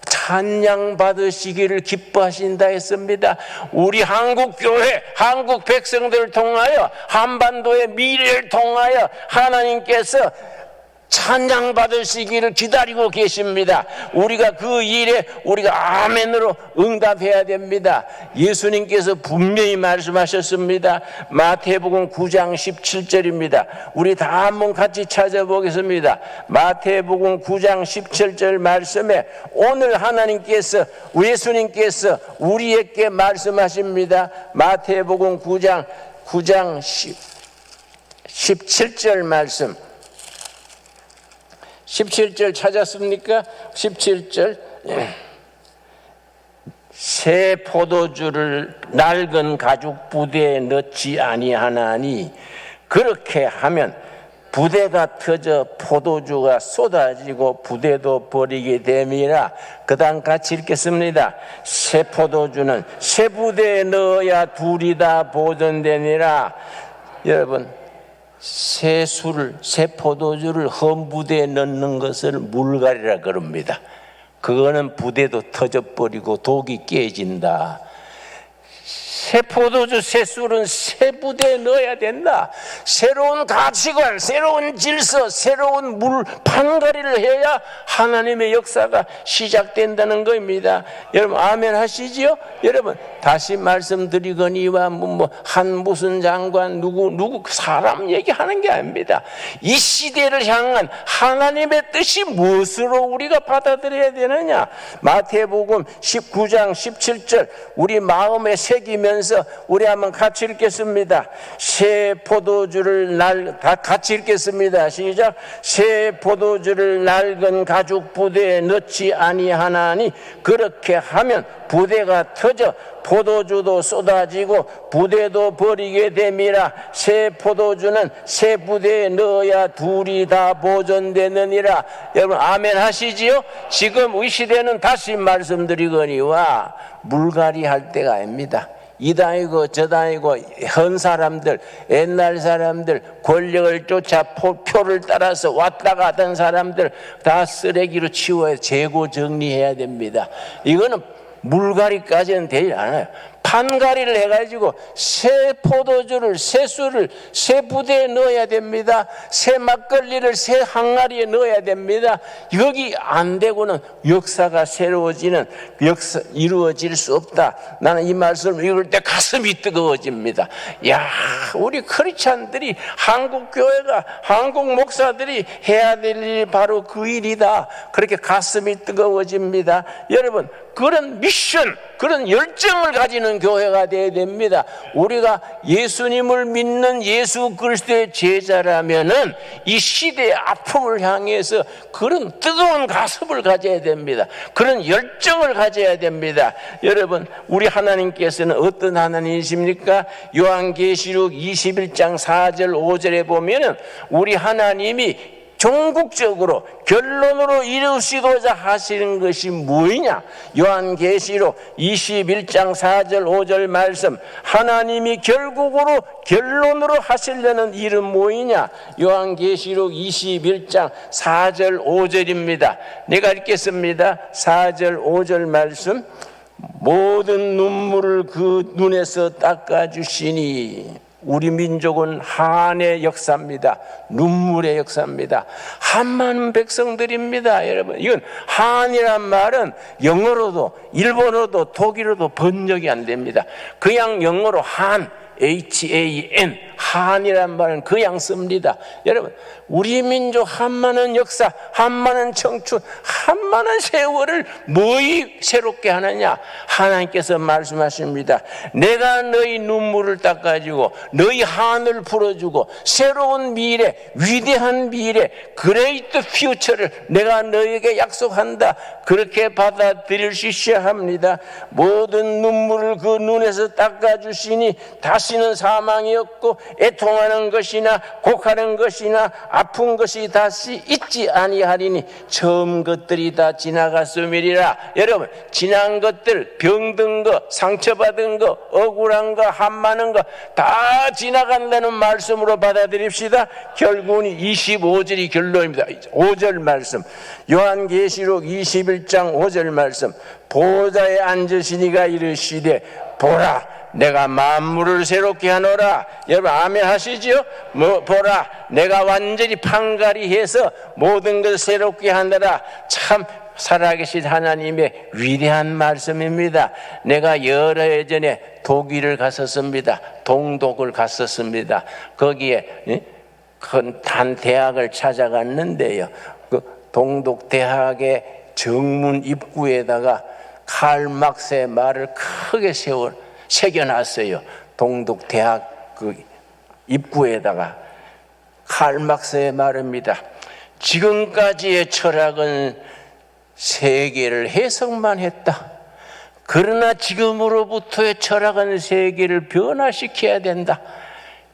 찬양 받으시기를 기뻐하신다 했습니다. 우리 한국 교회, 한국 백성들을 통하여, 한반도의 미래를 통하여 하나님께서 찬양 받으시기를 기다리고 계십니다. 우리가 그 일에 우리가 아멘으로 응답해야 됩니다. 예수님께서 분명히 말씀하셨습니다. 마태복음 9장 17절입니다. 우리 다 한번 같이 찾아보겠습니다. 마태복음 9장 17절 말씀에 오늘 하나님께서, 예수님께서 우리에게 말씀하십니다. 마태복음 9장 17절 말씀. 17절 찾았습니까? 17절. 새 포도주를 낡은 가죽 부대에 넣지 아니하나니 그렇게 하면 부대가 터져 포도주가 쏟아지고 부대도 버리게 됨이라. 그 다음 같이 읽겠습니다. 새 포도주는 새 부대에 넣어야 둘이 다 보존되니라. 여러분, 새 술을, 새 포도주를 헌 부대에 넣는 것을 물갈이라 그럽니다. 그거는 부대도 터져버리고 독이 깨진다. 새 포도주, 새 술은 새 부대에 넣어야 된다. 새로운 가치관, 새로운 질서, 새로운 물 판가리를 해야 하나님의 역사가 시작된다는 겁니다. 여러분 아멘 하시지요? 여러분 다시 말씀드리거니와 한 무슨 장관 누구 사람 얘기하는 게 아닙니다. 이 시대를 향한 하나님의 뜻이 무엇으로 우리가 받아들여야 되느냐? 마태복음 19장 17절 우리 마음에 새기면서 우리 한번 같이 읽겠습니다. 새 포도주를 다 같이 읽겠습니다. 시작. 새 포도주를 낡은 가죽 부대에 넣지 아니하나니 그렇게 하면 부대가 터져 포도주도 쏟아지고 부대도 버리게 됨이라. 새 포도주는 새 부대에 넣어야 둘이 다 보존되느니라. 여러분 아멘 하시지요? 지금 이 시대는 다시 말씀드리거니와 물갈이 할 때가 아닙니다. 이당이고 저당이고 현 사람들, 옛날 사람들, 권력을 쫓아 표를 따라서 왔다 가던 사람들 다 쓰레기로 치워야 재고 정리해야 됩니다. 이거는 물갈이까지는 되지 않아요. 판가리를 해가지고 새 포도주를, 새 술을 새 부대에 넣어야 됩니다. 새 막걸리를 새 항아리에 넣어야 됩니다. 여기 안 되고는 역사가 새로워지는 역사 이루어질 수 없다. 나는 이 말씀을 읽을 때 가슴이 뜨거워집니다. 야, 우리 크리스찬들이 한국 교회가 한국 목사들이 해야 될 일이 바로 그 일이다. 그렇게 가슴이 뜨거워집니다. 여러분 그런 미션, 그런 열정을 가지는 교회가 되어야 됩니다. 우리가 예수님을 믿는 예수 그리스도의 제자라면은 이 시대의 아픔을 향해서 그런 뜨거운 가슴을 가져야 됩니다. 그런 열정을 가져야 됩니다. 여러분, 우리 하나님께서는 어떤 하나님이십니까? 요한계시록 21장 4절 5절에 보면은 우리 하나님이 종국적으로 결론으로 이루시고자 하시는 것이 뭐냐? 요한계시록 21장 4절 5절 말씀, 하나님이 결론으로 하시려는 일은 뭐냐? 요한계시록 21장 4절 5절입니다. 내가 읽겠습니다. 4절 5절 말씀, 모든 눈물을 그 눈에서 닦아주시니. 우리 민족은 한의 역사입니다. 눈물의 역사입니다. 한 많은 백성들입니다. 여러분, 이건 한이란 말은 영어로도 일본어로도 독일어로도 번역이 안 됩니다. 그냥 영어로 한, HAN, 한이란 말은 그냥 씁니다. 여러분, 우리 민족 한많은 역사, 한많은 청춘, 한많은 세월을 뭐이 새롭게 하느냐? 하나님께서 말씀하십니다. 내가 너희 눈물을 닦아주고 너희 한을 풀어주고 새로운 미래, 위대한 미래, 그레이트 퓨처를 내가 너희에게 약속한다. 그렇게 받아들일 수 있어야 합니다. 모든 눈물을 그 눈에서 닦아주시니 다시는 사망이 없고 애통하는 것이나 곡하는 것이나 아픈 것이 다시 있지 아니하리니 처음 것들이 다 지나갔음이리라. 여러분, 지난 것들, 병든 거, 상처받은 거, 억울한 거, 한많은 거 다 지나간다는 말씀으로 받아들입시다. 결국은 25절이 결론입니다. 5절 말씀, 요한계시록 21장 5절 말씀, 보좌에 앉으시니가 이르시되 보라 내가 만물을 새롭게 하노라. 여러분 아멘 하시죠? 보라 내가 완전히 판가리해서 모든 것을 새롭게 하노라. 참 살아계신 하나님의 위대한 말씀입니다. 내가 여러 해 전에 독일을 갔었습니다. 동독을 갔었습니다. 거기에 한 대학을 찾아갔는데요, 그 동독 대학의 정문 입구에다가 칼막스의 말을 크게 새겨놨어요. 동독 대학 그 입구에다가. 칼막스의 말입니다. 지금까지의 철학은 세계를 해석만 했다. 그러나 지금으로부터의 철학은 세계를 변화시켜야 된다.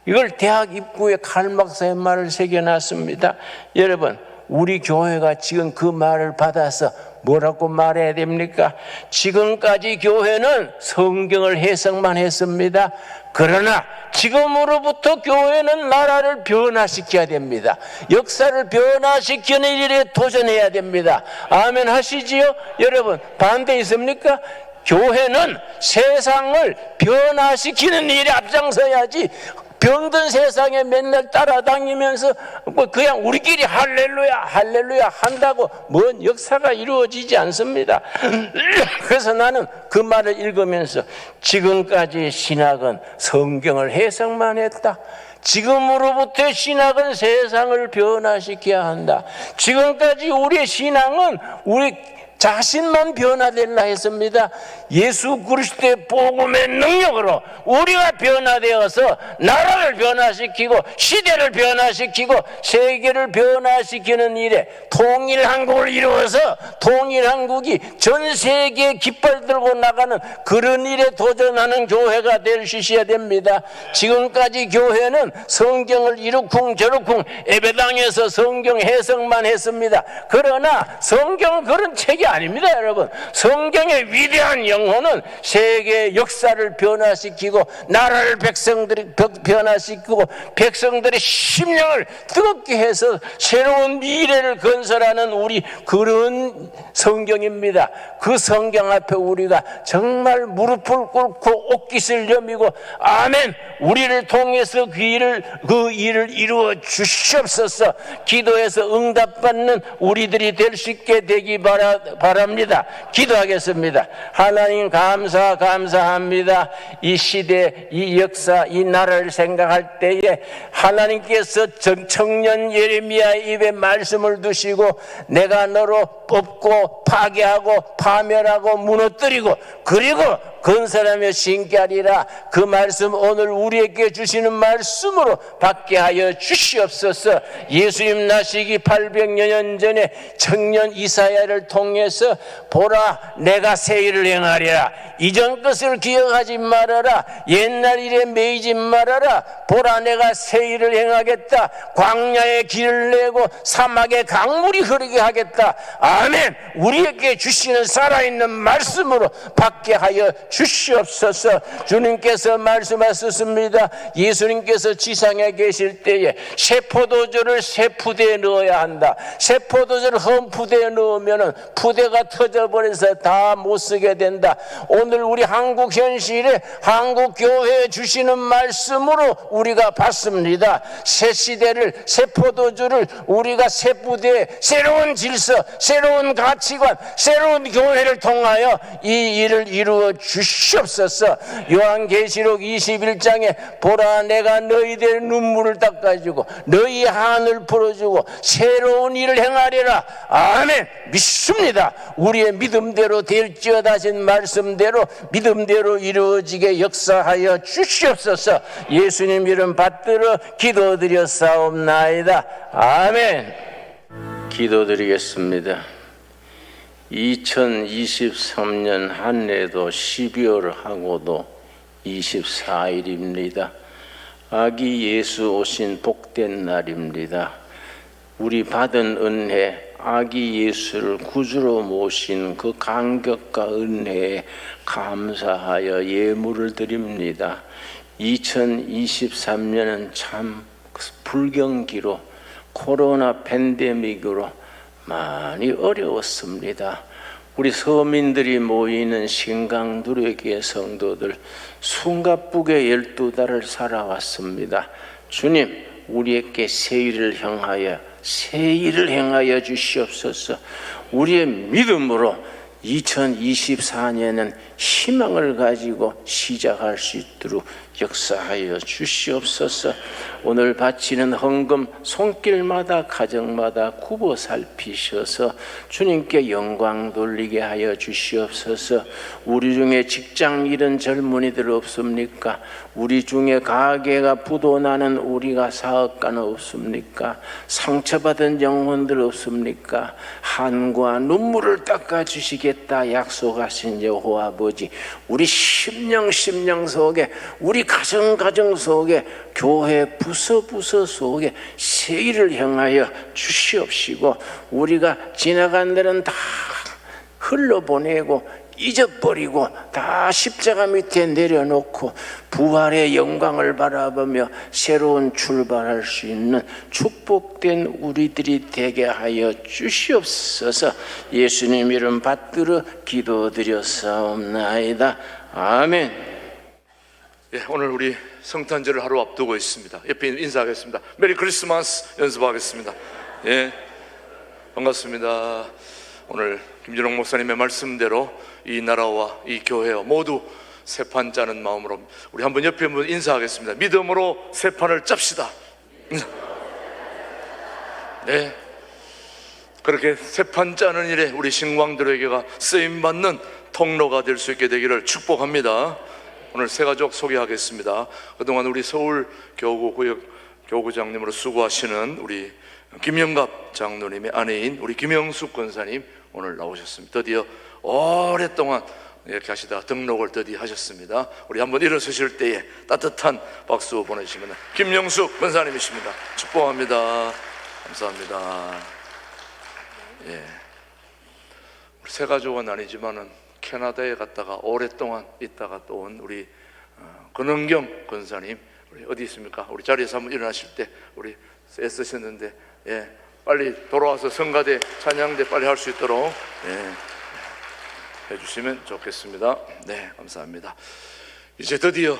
이걸 대학 입구에 칼막스의 말을 새겨놨습니다. 여러분, 우리 교회가 지금 그 말을 받아서 뭐라고 말해야 됩니까? 지금까지 교회는 성경을 해석만 했습니다. 그러나 지금으로부터 교회는 나라를 변화시켜야 됩니다. 역사를 변화시키는 일에 도전해야 됩니다. 아멘 하시지요? 여러분, 반대 있습니까? 교회는 세상을 변화시키는 일에 앞장서야지, 병든 세상에 맨날 따라다니면서 그냥 우리끼리 할렐루야 할렐루야 한다고 뭔 역사가 이루어지지 않습니다. 그래서 나는 그 말을 읽으면서 지금까지 신학은 성경을 해석만 했다. 지금으로부터 신학은 세상을 변화시켜야 한다. 지금까지 우리의 신앙은 우리 자신만 변화되려 했습니다. 예수 그리스도의 복음의 능력으로 우리가 변화되어서 나라를 변화시키고 시대를 변화시키고 세계를 변화시키는 일에 통일한국을 이루어서 통일한국이 전 세계에 깃발 들고 나가는 그런 일에 도전하는 교회가 될 수 있어야 됩니다. 지금까지 교회는 성경을 이러쿵저러쿵 예배당에서 성경 해석만 했습니다. 그러나 성경은 그런 책이 아닙니다, 여러분. 성경의 위대한 영혼은 세계의 역사를 변화시키고 나라를 백성들이 변화시키고 백성들의 심령을 뜨겁게 해서 새로운 미래를 건설하는 우리 그런 성경입니다. 그 성경 앞에 우리가 정말 무릎을 꿇고 옷깃을 여미고 아멘, 우리를 통해서 그 일을 이루어 주시옵소서. 기도해서 응답받는 우리들이 될 수 있게 되기 바랍니다. 기도하겠습니다. 하나님 감사합니다. 이 시대, 이 역사, 이 나라를 생각할 때에 하나님께서 청년 예레미야의 입에 말씀을 두시고 내가 너로 뽑고 파괴하고 파멸하고 무너뜨리고 그리고 건설하며 신께 하리라. 그 말씀 오늘 우리에게 주시는 말씀으로 받게 하여 주시옵소서. 예수님 나시기 800여 년 전에 청년 이사야를 통해서 보라 내가 새 일을 행하리라. 이전 것을 기억하지 말아라. 옛날 일에 매이지 말아라. 보라 내가 새 일을 행하겠다. 광야에 길을 내고 사막에 강물이 흐르게 하겠다. 아멘. 우리에게 주시는 살아있는 말씀으로 받게 하여 주시옵소서. 주님께서 말씀하셨습니다. 예수님께서 지상에 계실 때에 새 포도주를 새 푸대에 넣어야 한다. 새 포도주를 헌 푸대에 넣으면 푸대가 터져버려서 다 못 쓰게 된다. 오늘 우리 한국 현실에 한국 교회에 주시는 말씀으로 우리가 받습니다. 새 시대를 새 포도주를 우리가 새 푸대에 새로운 질서, 새로운 가치관, 새로운 교회를 통하여 이 일을 이루어 주시옵소서. 요한계시록 21장에 보라 내가 너희들의 눈물을 닦아주고 너희 한을 풀어주고 새로운 일을 행하리라. 아멘. 믿습니다. 우리의 믿음대로 될지어다 하신 말씀대로 믿음대로 이루어지게 역사하여 주시옵소서. 예수님 이름 받들어 기도드렸사옵나이다. 아멘. 기도드리겠습니다. 2023년 한 해도 12월하고도 24일입니다. 아기 예수 오신 복된 날입니다. 우리 받은 은혜, 아기 예수를 구주로 모신 그 감격과 은혜에 감사하여 예물을 드립니다. 2023년은 참 불경기로 코로나 팬데믹으로 많이 어려웠습니다. 우리 서민들이 모이는 신강두레교회 성도들 숨가쁘게 12달을 살아왔습니다. 주님, 우리에게 새 일을 행하여 주시옵소서. 우리의 믿음으로 2024년은 희망을 가지고 시작할 수 있도록 역사하여 주시옵소서. 오늘 바치는 헌금 손길마다 가정마다 굽어 살피셔서 주님께 영광 돌리게 하여 주시옵소서. 우리 중에 직장 잃은 젊은이들 없습니까? 우리 중에 가게가 부도나는 우리가 사업가는 없습니까? 상처받은 영혼들 없습니까? 한과 눈물을 닦아주시겠다 약속하신 여호와 아버지, 우리 심령 속에, 우리 가정 속에, 교회 부서 속에 세일을 향하여 주시옵시고, 우리가 지나간 데는 다 흘러보내고 잊어버리고 다 십자가 밑에 내려놓고 부활의 영광을 바라보며 새로운 출발할 수 있는 축복된 우리들이 되게 하여 주시옵소서. 예수님 이름 받들어 기도드렸사옵나이다. 아멘. 예, 오늘 우리 성탄절을 하루 앞두고 있습니다. 옆에 인사하겠습니다. 메리 크리스마스 연습하겠습니다. 예, 반갑습니다. 오늘 김진홍 목사님의 말씀대로 이 나라와 이 교회와 모두 새판 짜는 마음으로 우리 한번 옆에 한번 인사하겠습니다. 믿음으로 새판을 짭시다. 네, 그렇게 새판 짜는 일에 우리 신광들에게가 쓰임받는 통로가 될 수 있게 되기를 축복합니다. 오늘 세 가족 소개하겠습니다. 그동안 우리 서울 교구 구역 교구장님으로 수고하시는 우리 김영갑 장로님의 아내인 우리 김영숙 권사님 오늘 나오셨습니다. 드디어 오랫동안 이렇게 하시다가 등록을 드디어 하셨습니다. 우리 한번 일어서실 때에 따뜻한 박수 보내주시면 김영숙 권사님이십니다. 축복합니다. 감사합니다. 예, 우리 세 가족은 아니지만은 캐나다에 갔다가 오랫동안 있다가 또 온 우리 권은경 권사님, 우리 어디 있습니까? 우리 자리에서 한번 일어나실 때 우리 애쓰셨는데, 예, 빨리 돌아와서 성가대 찬양대 빨리 할 수 있도록 해주시면 좋겠습니다. 네, 감사합니다. 이제 드디어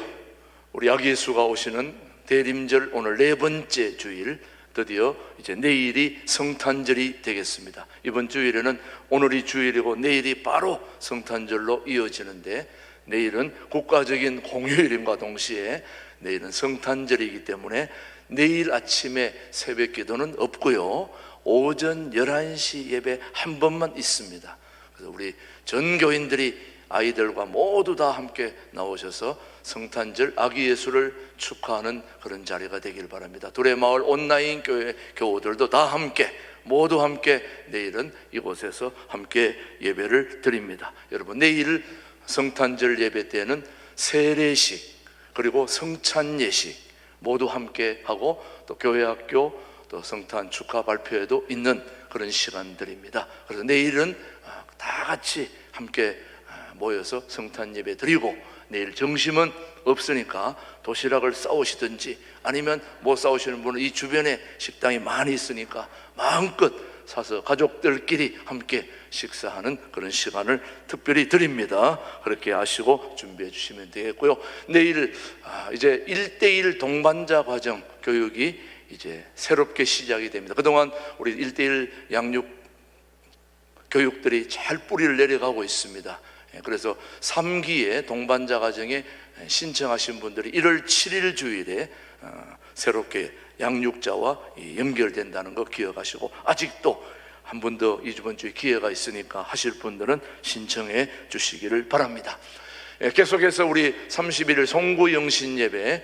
우리 아기 예수가 오시는 대림절 오늘 네 번째 주일, 드디어 이제 내일이 성탄절이 되겠습니다. 이번 주일에는 오늘이 주일이고 내일이 바로 성탄절로 이어지는데, 내일은 국가적인 공휴일임과 동시에 내일은 성탄절이기 때문에 내일 아침에 새벽 기도는 없고요, 오전 11시 예배 한 번만 있습니다. 그래서 우리 전 교인들이 아이들과 모두 다 함께 나오셔서 성탄절 아기 예수를 축하하는 그런 자리가 되길 바랍니다. 두레마을 온라인 교회 교우들도 다 함께, 모두 함께 내일은 이곳에서 함께 예배를 드립니다. 여러분, 내일 성탄절 예배 때는 세례식 그리고 성찬 예식 모두 함께 하고, 또 교회학교 또 성탄 축하 발표회도 있는 그런 시간들입니다. 그래서 내일은 다 같이 함께 모여서 성탄 예배 드리고, 내일 점심은 없으니까 도시락을 싸오시든지 아니면 못 싸오시는 분은 이 주변에 식당이 많이 있으니까 마음껏 사서 가족들끼리 함께 식사하는 그런 시간을 특별히 드립니다. 그렇게 아시고 준비해 주시면 되겠고요. 내일 이제 1:1 동반자 과정 교육이 이제 새롭게 시작이 됩니다. 그동안 우리 1:1 양육 교육들이 잘 뿌리를 내려가고 있습니다. 그래서 3기의 동반자 과정에 신청하신 분들이 1월 7일 주일에 새롭게 양육자와 연결된다는 거 기억하시고, 아직도 한 번 더 이번 주에 기회가 있으니까 하실 분들은 신청해 주시기를 바랍니다. 계속해서 우리 31일 송구영신 예배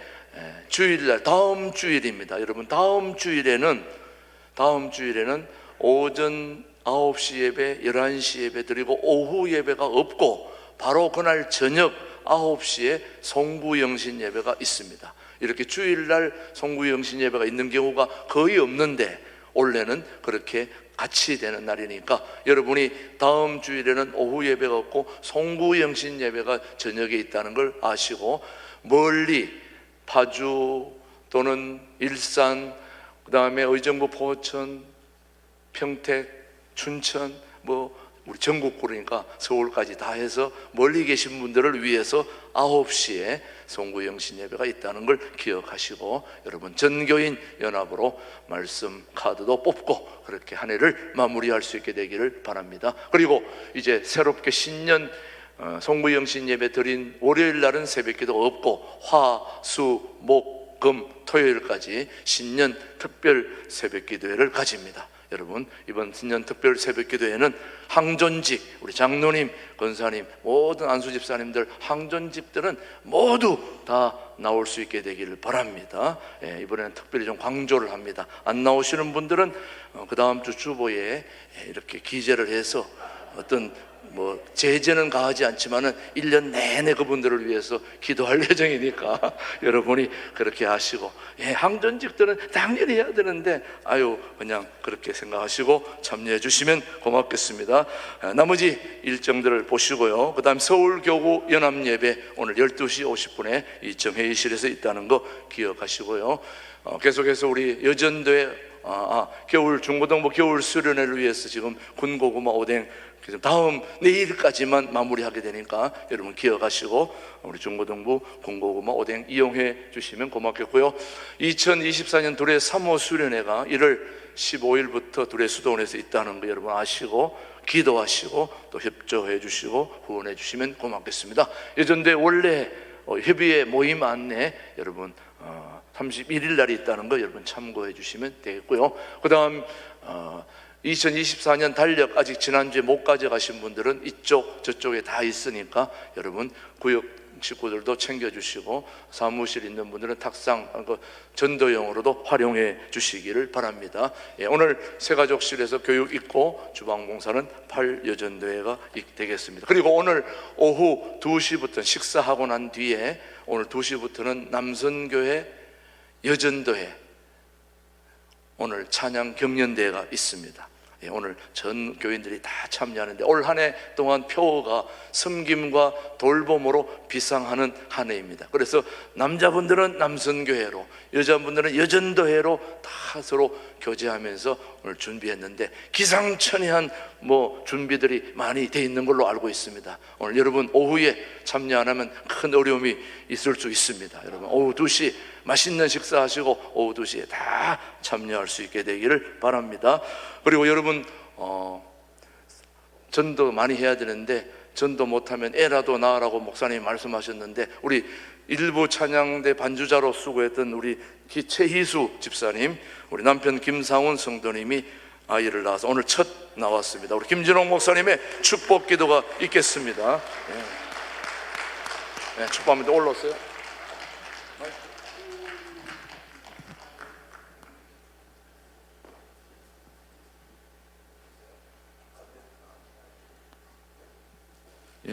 주일날 다음 주일입니다. 여러분, 다음 주일에는 오전 9시 예배, 11시 예배 드리고 오후 예배가 없고 바로 그날 저녁 9시에 송구영신 예배가 있습니다. 이렇게 주일날 송구영신 예배가 있는 경우가 거의 없는데 원래는 그렇게 같이 되는 날이니까 여러분이 다음 주일에는 오후 예배가 없고 송구영신 예배가 저녁에 있다는 걸 아시고, 멀리 파주 또는 일산, 그 다음에 의정부 포천, 평택, 춘천, 뭐 우리 전국구 그러니까 서울까지 다 해서 멀리 계신 분들을 위해서 9시에 송구영신 예배가 있다는 걸 기억하시고 여러분 전교인 연합으로 말씀 카드도 뽑고 그렇게 한 해를 마무리할 수 있게 되기를 바랍니다. 그리고 이제 새롭게 신년 송구영신 예배 드린 월요일 날은 새벽기도 없고 화, 수, 목, 금, 토요일까지 신년 특별 새벽기도회를 가집니다. 여러분 이번 신년 특별 새벽기도회는 항존직 우리 장로님, 권사님, 모든 안수집사님들 항존직들은 모두 다 나올 수 있게 되기를 바랍니다. 이번에는 특별히 좀 강조를 합니다. 안 나오시는 분들은 그 다음 주 주보에 이렇게 기재를 해서 어떤 제재는 가하지 않지만은 1년 내내 그분들을 위해서 기도할 예정이니까 여러분이 그렇게 하시고, 항전직들은 당연히 해야 되는데 그냥 그렇게 생각하시고 참여해 주시면 고맙겠습니다. 나머지 일정들을 보시고요. 그 다음 서울교구 연합예배 오늘 12시 50분에 2층 회의실에서 있다는 거 기억하시고요. 계속해서 우리 여전도에 겨울 중고등부 겨울 수련회를 위해서 지금 군고구마 오뎅 다음 내일까지만 마무리하게 되니까 여러분 기억하시고 우리 중고등부 군고구마 오뎅 이용해 주시면 고맙겠고요. 2024년 둘의 3호 수련회가 1월 15일부터 둘의 수도원에서 있다는 거 여러분 아시고 기도하시고 또 협조해 주시고 후원해 주시면 고맙겠습니다. 예전대 원래 협의회 모임 안내 여러분 31일 날이 있다는 거 여러분 참고해 주시면 되겠고요. 그 다음 2024년 달력 아직 지난주에 못 가져가신 분들은 이쪽 저쪽에 다 있으니까 여러분 구역 식구들도 챙겨주시고 사무실 있는 분들은 탁상 전도용으로도 활용해 주시기를 바랍니다. 오늘 새가족실에서 교육 있고 주방봉사는 8여전도회가 되겠습니다. 그리고 오늘 오후 2시부터 식사하고 난 뒤에 오늘 2시부터는 남선교회 여전도회 오늘 찬양 경연대회가 있습니다. 오늘 전 교인들이 다 참여하는데 올 한 해 동안 표어가 섬김과 돌봄으로 비상하는 한 해입니다. 그래서 남자분들은 남선교회로 여자분들은 여전도회로 다 서로 교제하면서 오늘 준비했는데 기상천외한 준비들이 많이 돼 있는 걸로 알고 있습니다. 오늘 여러분 오후에 참여 안 하면 큰 어려움이 있을 수 있습니다. 여러분 오후 2시 맛있는 식사하시고 오후 2시에 다 참여할 수 있게 되기를 바랍니다. 그리고 여러분 전도 많이 해야 되는데 전도 못하면 애라도 낳으라고 목사님이 말씀하셨는데 우리 일부 찬양대 반주자로 수고했던 우리 최희수 집사님, 우리 남편 김상훈 성도님이 아이를 낳아서 오늘 첫 나왔습니다. 우리 김진홍 목사님의 축복 기도가 있겠습니다. 축복합니다. 올라왔어요?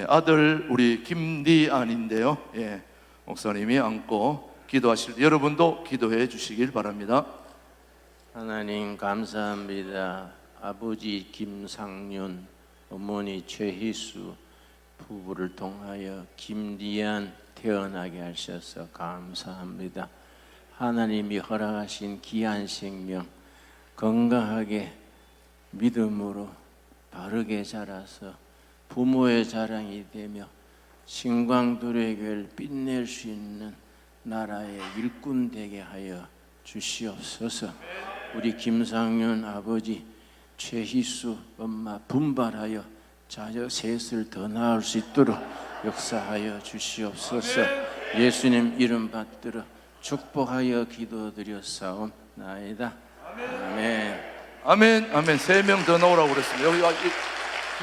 아들 우리 김리안인데요. 목사님이 안고 기도하실 때 여러분도 기도해 주시길 바랍니다. 하나님 감사합니다. 아버지 김상윤, 어머니 최희수 부부를 통하여 김리안 태어나게 하셔서 감사합니다. 하나님이 허락하신 귀한 생명 건강하게 믿음으로 바르게 자라서 부모의 자랑이 되며 신광두레 교회를 빛낼 수 있는 나라의 일꾼 되게 하여 주시옵소서. 우리 김상윤 아버지, 최희수 엄마 분발하여 자녀 셋을 더 낳을 수 있도록 역사하여 주시옵소서. 예수님 이름 받들어 축복하여 기도드렸사옵나이다. 아멘. 아멘. 아멘. 3명 더 나오라고 그랬습니다. 여기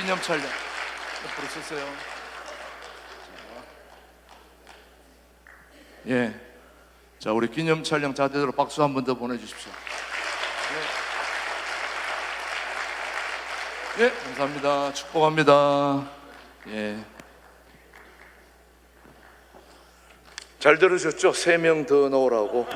기념 촬영 옆으로 서세요. 자, 우리 기념 촬영 자대로 박수 한 번 더 보내주십시오. 감사합니다. 축복합니다. 잘 들으셨죠? 3명 더 넣으라고.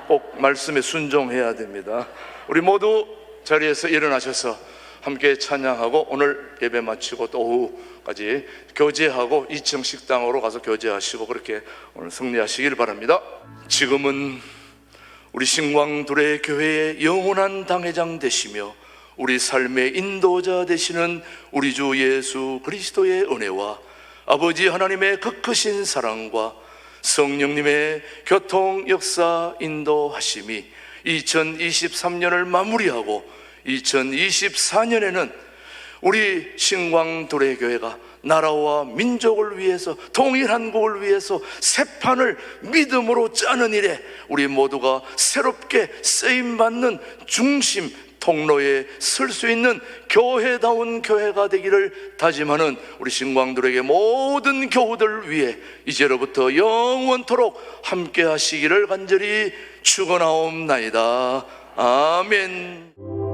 꼭 말씀에 순종해야 됩니다. 우리 모두 자리에서 일어나셔서 함께 찬양하고 오늘 예배 마치고 또 오후까지 교제하고 2층 식당으로 가서 교제하시고 그렇게 오늘 승리하시길 바랍니다. 지금은 우리 신광두레 교회의 영원한 당회장 되시며 우리 삶의 인도자 되시는 우리 주 예수 그리스도의 은혜와 아버지 하나님의 그 크신 사랑과 성령님의 교통 역사 인도하심이 2023년을 마무리하고 2024년에는 우리 신광도래교회가 나라와 민족을 위해서, 통일한국을 위해서 새 판을 믿음으로 짜는 일에 우리 모두가 새롭게 쓰임받는 중심 통로에 설 수 있는 교회다운 교회가 되기를 다짐하는 우리 신광도래교회 모든 교우들 위해 이제로부터 영원토록 함께 하시기를 간절히 축원하옵나이다. 아멘.